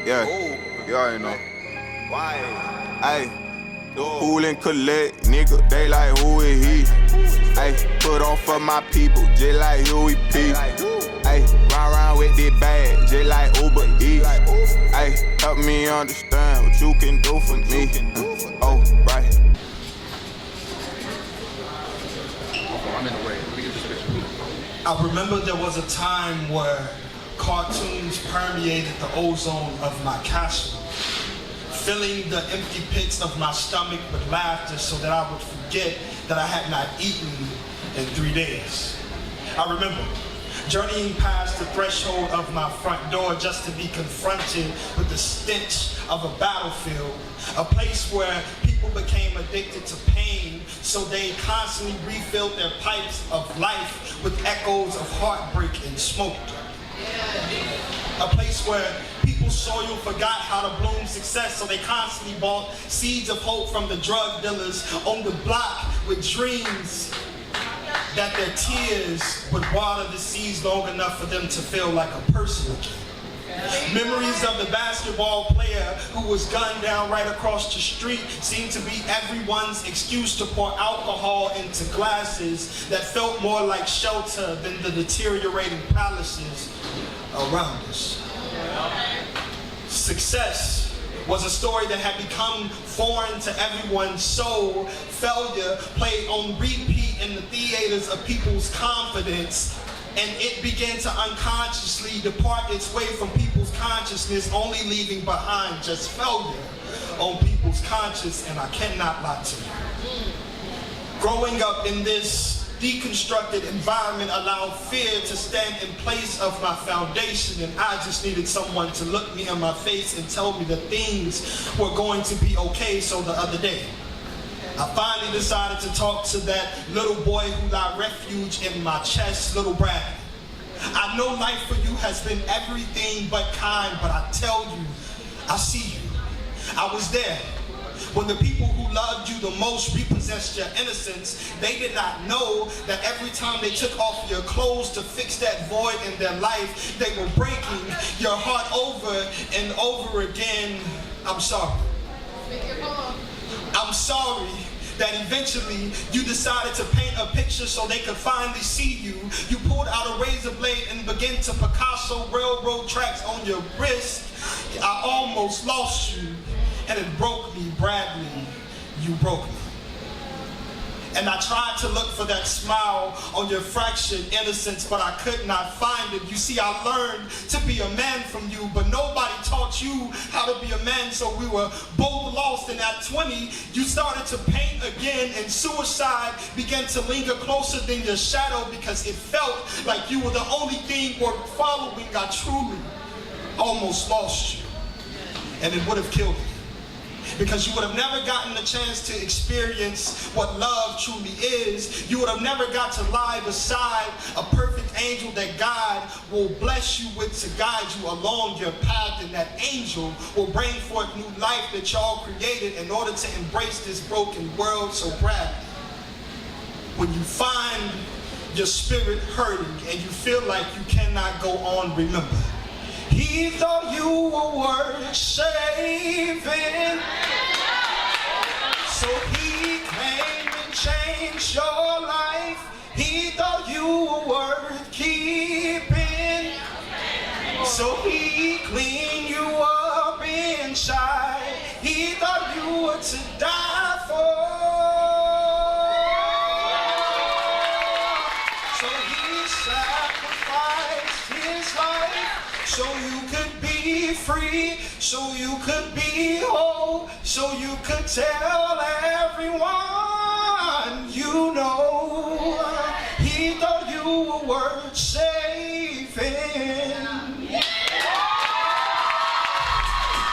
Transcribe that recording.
Yeah, you already know. Why? Ayy, cool and collect, nigga, they like who is he? Ayy, put on for my people, just like Huey P. Ayy, round with this bag, just like Uber Eats. Ayy, help me understand what you can do for me. Oh, right. I'm in the way. Let me get this picture. I remember there was a time where cartoons permeated the ozone of my castle, filling the empty pits of my stomach with laughter so that I would forget that I had not eaten in 3 days. I remember journeying past the threshold of my front door just to be confronted with the stench of a battlefield, a place where people became addicted to pain, so they constantly refilled their pipes of life with echoes of heartbreak and smoke. A place where people's soil forgot how to bloom success, so they constantly bought seeds of hope from the drug dealers on the block with dreams that their tears would water the seeds long enough for them to feel like a person again. Memories of the basketball player who was gunned down right across the street seemed to be everyone's excuse to pour alcohol into glasses that felt more like shelter than the deteriorating palaces around us. Success was a story that had become foreign to everyone's soul. Failure played on repeat in the theaters of people's confidence, and it began to unconsciously depart its way from people's consciousness, only leaving behind just failure on people's conscience, and I cannot lie to you. Growing up in this deconstructed environment allowed fear to stand in place of my foundation, and I just needed someone to look me in my face and tell me that things were going to be okay. So the other day, I finally decided to talk to that little boy who got refuge in my chest, little Brad. I know life for you has been everything but kind, but I tell you, I see you. I was there when the people who loved you the most repossessed your innocence. They did not know that every time they took off your clothes to fix that void in their life, they were breaking your heart over and over again. I'm sorry. I'm sorry that eventually you decided to paint a picture so they could finally see you. You pulled out a razor blade and began to Picasso railroad tracks on your wrist. I almost lost you, and it broke me, Bradley. You broke me. And I tried to look for that smile on your fractured innocence, but I could not find it. You see, I learned to be a man from you, but nobody taught you how to be a man, so we were both lost. And at 20, you started to paint again, and suicide began to linger closer than your shadow because it felt like you were the only thing worth following. I truly almost lost you, and it would have killed me, because you would have never gotten the chance to experience what love truly is. You would have never got to lie beside a perfect angel that God will bless you with to guide you along your path, and that angel will bring forth new life that y'all created in order to embrace this broken world. So Brad, when you find your spirit hurting and you feel like you cannot go on, remember, he thought you were worth saving, so he came and changed your life. He thought you were worth keeping, so he cleaned you up inside. He thought you were to die for, so he sacrificed his life so you could be free, so you could be whole, so you could tell everyone you know. He thought you were worth saving.